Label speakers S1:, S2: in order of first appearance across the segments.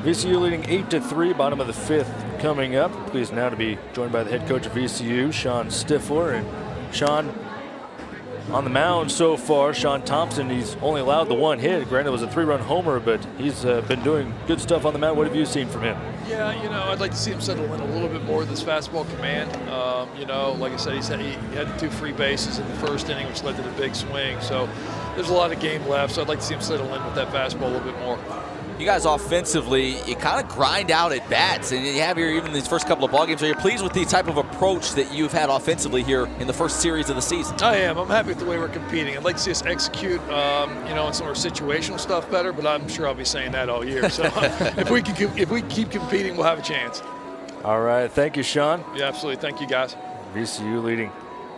S1: VCU leading 8-3, bottom of the 5th coming up. Pleased now to be joined by the head coach of VCU, Sean Stifler. And Sean, on the mound so far, Sean Thompson, he's only allowed the 1 hit. Granted, it was a 3-run homer, but he's been doing good stuff on the mound. What have you seen from him?
S2: Yeah, I'd like to see him settle in a little bit more with his fastball command. Like I said, he had 2 free bases in the first inning, which led to the big swing. So there's a lot of game left, so I'd like to see him settle in with that fastball a little bit more.
S3: You guys offensively, you kind of grind out at bats, and you have here even these first couple of ball games. Are you pleased with the type of approach that you've had offensively here in the first series of the season?
S2: I am. I'm happy with the way we're competing. I'd like to see us execute, in some of our situational stuff better, but I'm sure I'll be saying that all year. So if we keep competing, we'll have a chance.
S1: All right. Thank you, Sean.
S2: Yeah, absolutely. Thank you, guys.
S1: VCU leading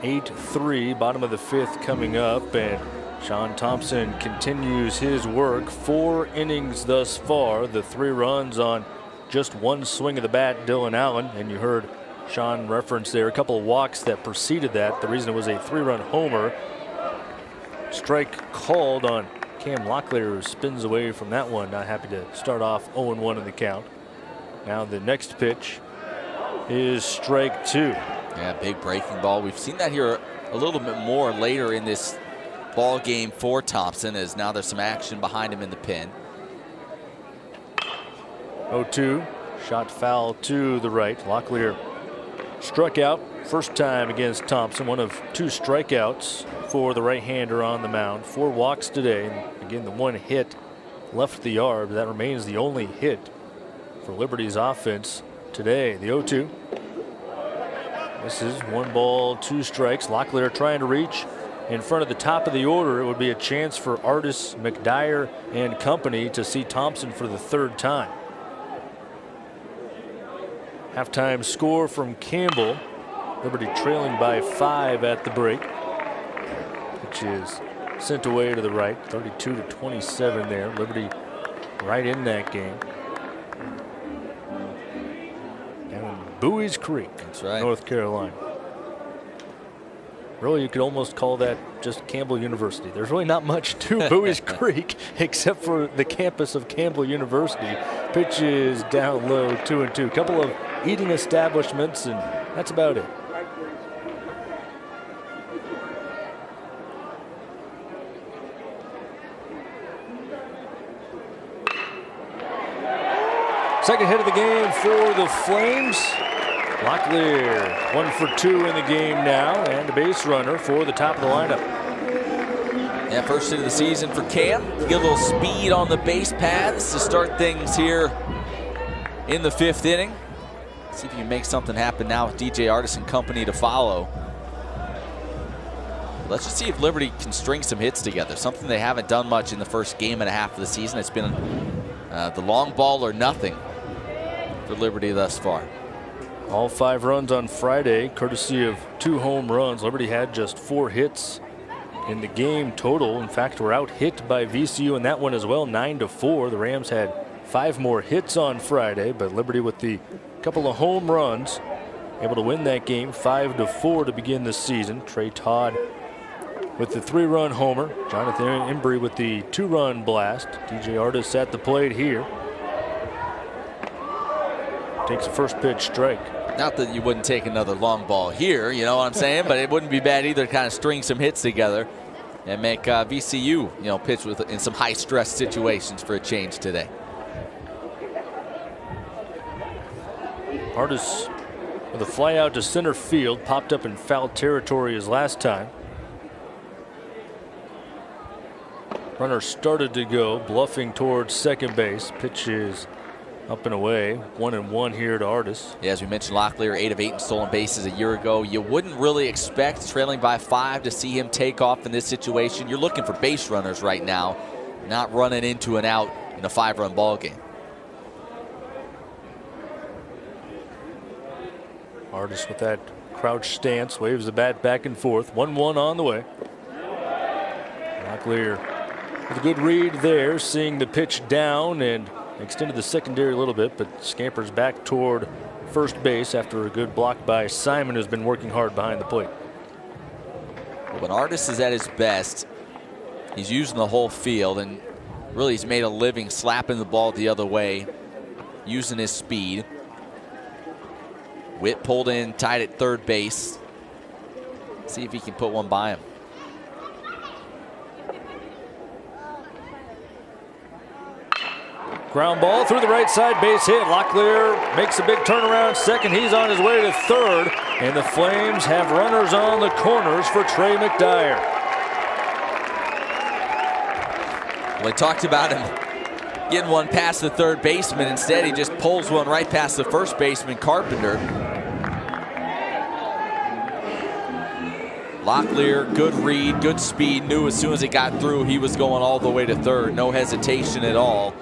S1: 8-3, bottom of the 5th coming up, and Sean Thompson continues his work. 4 innings thus far, the 3 runs on just 1 swing of the bat, Dylan Allen. And you heard Sean reference there a couple of walks that preceded that. The reason it was a 3-run homer. Strike called on Cam Locklear, who spins away from that one. Not happy to start off 0-1 in the count. Now the next pitch is strike 2.
S3: Yeah, big breaking ball. We've seen that here a little bit more later in this ball game for Thompson, as now there's some action behind him in the pen.
S1: 0-2, shot foul to the right. Locklear struck out first time against Thompson, one of 2 strikeouts for the right-hander on the mound. 4 walks today, and again the 1 hit left the yard. That remains the only hit for Liberty's offense today. The 0-2. This is 1 ball, 2 strikes. Locklear trying to reach in front of the top of the order. It would be a chance for Artis, McDyer, and company to see Thompson for the 3rd time. Halftime score from Campbell. Liberty trailing by 5 at the break. Which is sent away to the right. 32-27 there. Liberty right in that game. Down in Bowie's Creek.
S3: That's right.
S1: North Carolina. Really, you could almost call that just Campbell University. There's really not much to Bowie's Creek except for the campus of Campbell University. Pitch is down low, 2-2. Couple of eating establishments, and that's about it. Second hit of the game for the Flames. Locklear 1 for 2 in the game now, and a base runner for the top of the lineup.
S3: Yeah, first hit of the season for Cam. Get a little speed on the base paths to start things here in the 5th inning. See if you can make something happen now with DJ Artis and company to follow. Let's just see if Liberty can string some hits together. Something they haven't done much in the first game and a half of the season. It's been the long ball or nothing for Liberty thus far.
S1: All 5 runs on Friday, courtesy of 2 home runs. Liberty had just 4 hits in the game total. In fact, we're out hit by VCU in that one as well, 9-4. The Rams had 5 more hits on Friday, but Liberty with the couple of home runs able to win that game 5-4 to begin the season. Trey Todd with the 3-run homer. Jonathan Embry with the 2-run blast. DJ Artis at the plate here. Takes a first pitch strike.
S3: Not that you wouldn't take another long ball here, you know what I'm saying? But it wouldn't be bad either to kind of string some hits together and make VCU, pitch in some high-stress situations for a change today.
S1: Artis with a fly out to center field, popped up in foul territory as last time. Runner started to go, bluffing towards second base. Pitch is up and away. 1-1 here to Artis.
S3: Yeah, as we mentioned, Locklear 8 of 8 in stolen bases a year ago. You wouldn't really expect trailing by 5 to see him take off in this situation. You're looking for base runners right now, not running into an out in a 5-run ball game.
S1: Artis with that crouch stance, waves the bat back and forth. 1-1 on the way. Locklear with a good read there, seeing the pitch down and extended the secondary a little bit, but scampers back toward first base after a good block by Simon, who's been working hard behind the plate.
S3: Well, when Artis is at his best, he's using the whole field, and really he's made a living slapping the ball the other way using his speed. Witt pulled in tight at third base. See if he can put one by him.
S1: Ground ball through the right side, base hit. Locklear makes a big turnaround second. He's on his way to third. And the Flames have runners on the corners for Trey McDyer.
S3: Well, they talked about him getting one past the third baseman. Instead, he just pulls one right past the first baseman, Carpenter. Locklear, good read, good speed. Knew as soon as it got through, he was going all the way to third. No hesitation at all.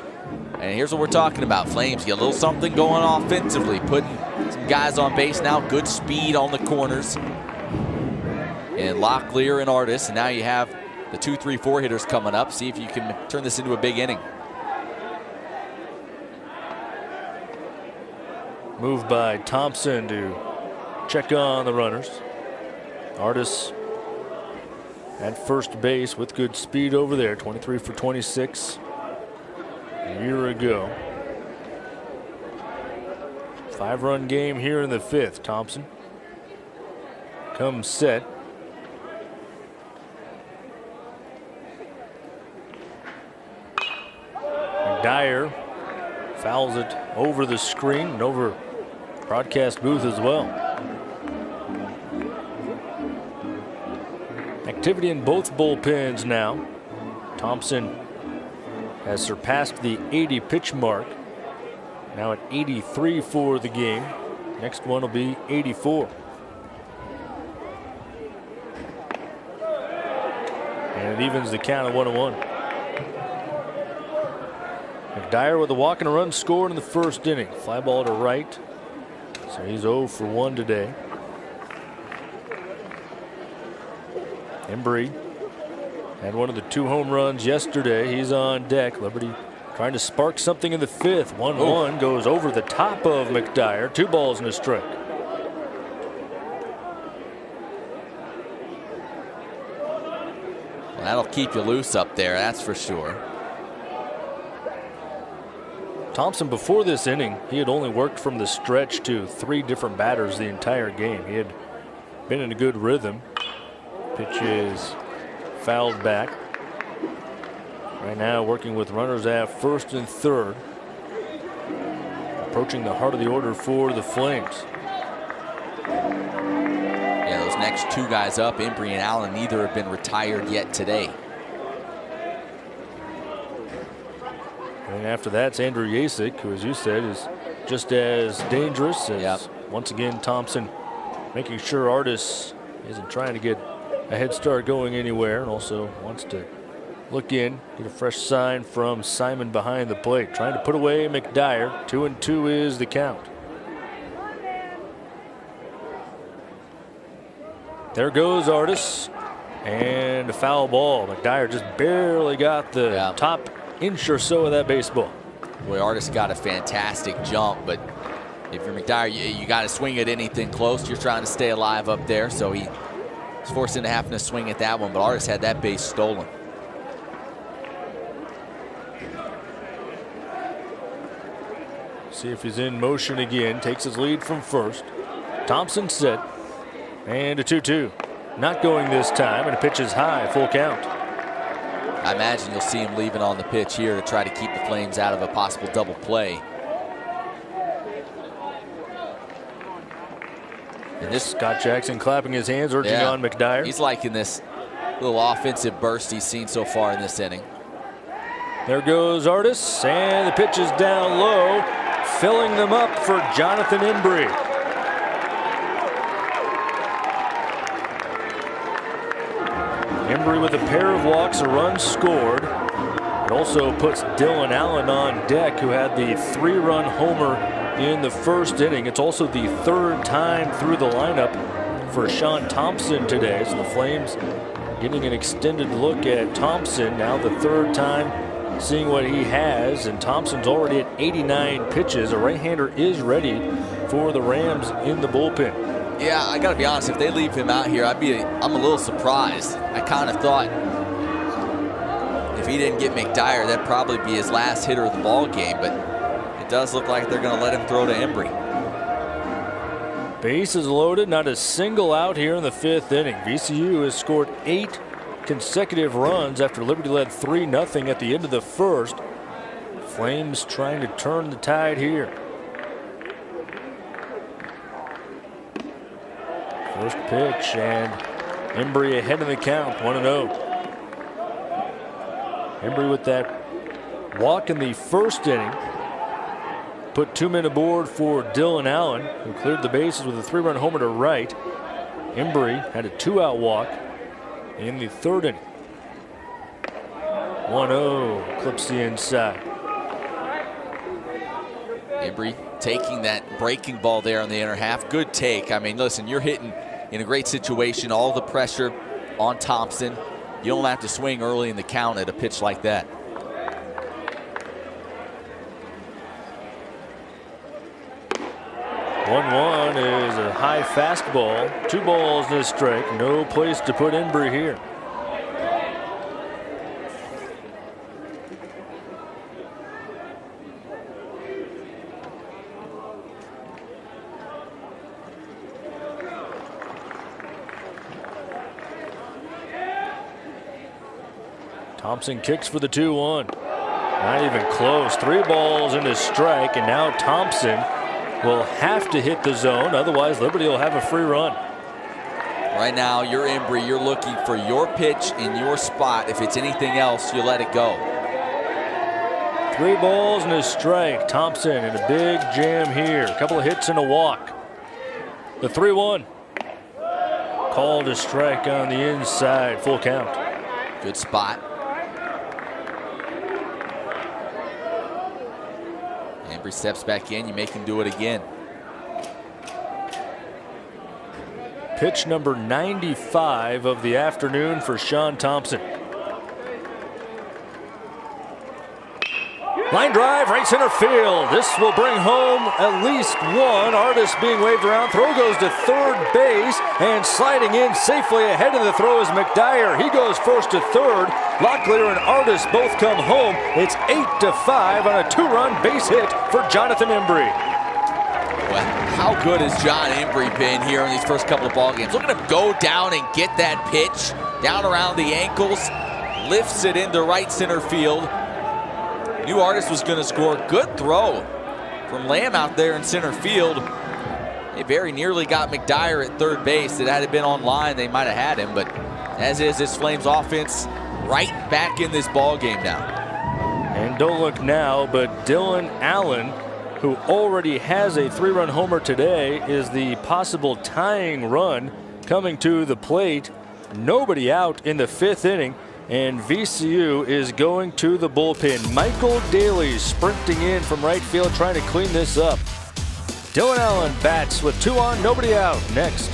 S3: And here's what we're talking about. Flames get a little something going offensively, putting some guys on base now. Good speed on the corners. And Locklear and Artis. And now you have the 2, 3, 4 hitters coming up. See if you can turn this into a big inning.
S1: Move by Thompson to check on the runners. Artis at first base with good speed over there. 23 for 26 a year ago. 5-run game here in the 5th. Thompson comes set. McDyer fouls it over the screen and over broadcast booth as well. Activity in both bullpens now. Thompson has surpassed the 80 pitch mark. Now at 83 for the game. Next one will be 84. And it evens the count at 1-1. McDyer with a walk and a run scored in the first inning. Fly ball to right. So he's 0 for 1 today. Embry had one of the 2 home runs yesterday. He's on deck. Liberty trying to spark something in the 5th. 1-1 goes over the top of McDyer. 2 balls and a strike.
S3: Well, that'll keep you loose up there, that's for sure.
S1: Thompson, before this inning, he had only worked from the stretch to 3 different batters the entire game. He had been in a good rhythm. Pitch is fouled back. Right now working with runners at first and third. Approaching the heart of the order for the Flames.
S3: Yeah, those next 2 guys up, Embry and Allen, neither have been retired yet today.
S1: And after that's Andrew Yasik, who, as you said, is just as dangerous as once again Thompson, making sure Artis isn't trying to get a head start going anywhere, and also wants to look in, get a fresh sign from Simon behind the plate, trying to put away McDyer. 2-2 is the count. There goes Artis, and a foul ball. McDyer just barely got the top inch or so of that baseball.
S3: Boy, Artis got a fantastic jump, but if you're McDyer, you got to swing at anything close. You're trying to stay alive up there, so he was forced into having to swing at that one, but Artis had that base stolen.
S1: See if he's in motion again. Takes his lead from first. Thompson set. And a 2-2. Not going this time, and a pitch is high, full count.
S3: I imagine you'll see him leaving on the pitch here to try to keep the Flames out of a possible double play.
S1: And this Scott Jackson clapping his hands, urging on McDyer.
S3: He's liking this little offensive burst he's seen so far in this inning.
S1: There goes Artis, and the pitch is down low, filling them up for Jonathan Embry. Embry with a pair of walks, a run scored. It also puts Dylan Allen on deck, who had the 3-run homer in the first inning. It's also the 3rd time through the lineup for Sean Thompson today. So the Flames getting an extended look at Thompson. Now the 3rd time seeing what he has. And Thompson's already at 89 pitches. A right-hander is ready for the Rams in the bullpen.
S3: Yeah, I got to be honest. If they leave him out here, I'm a little surprised. I kind of thought if he didn't get McDyer, that'd probably be his last hitter of the ball game. But It does look like they're going to let him throw to Embry.
S1: Bases loaded, not a single out here in the 5th inning. VCU has scored 8 consecutive runs after Liberty led 3-0 at the end of the 1st. Flames trying to turn the tide here. First pitch, and Embry ahead in the count, 1-0. Embry with that walk in the 1st inning put 2 men aboard for Dylan Allen, who cleared the bases with a 3-run homer to right. Embry had a 2-out walk in the 3rd inning. 1-0, clips the inside.
S3: Embry taking that breaking ball there on the inner half. Good take. I mean, listen, you're hitting in a great situation. All the pressure on Thompson. You don't have to swing early in the count at a pitch like that.
S1: One is a high fastball. 2 balls and a strike. No place to put Embry here. Thompson kicks for the 2-1. Not even close. 3 balls and a strike, and now Thompson will have to hit the zone, otherwise Liberty will have a free run.
S3: Right now, you're Embry. You're looking for your pitch in your spot. If it's anything else, you let it go.
S1: 3 balls and a strike. Thompson in a big jam here. A couple of hits and a walk. The 3-1. Called a strike on the inside. Full count.
S3: Good spot. Embry steps back in. You make him do it again.
S1: Pitch number 95 of the afternoon for Sean Thompson. Line drive, right center field. This will bring home at least one. Artist being waved around. Throw goes to 3rd base, and sliding in safely ahead of the throw is McDyer. He goes first to 3rd. Locklear and Artist both come home. It's 8-5 on a 2-run base hit for Jonathan Embry.
S3: Well, how good has John Embry been here in these first couple of ball games? Look at him go down and get that pitch down around the ankles, lifts it into right center field. Knew Artist was going to score. Good throw from Lamb out there in center field. They very nearly got McDyer at 3rd base. If that had been on line, they might have had him. But as is, this Flames offense right back in this ball game now.
S1: And don't look now, but Dylan Allen, who already has a 3-run homer today, is the possible tying run coming to the plate. Nobody out in the 5th inning. And VCU is going to the bullpen. Michael Daly sprinting in from right field, trying to clean this up. Dylan Allen bats with 2 on, nobody out. Next.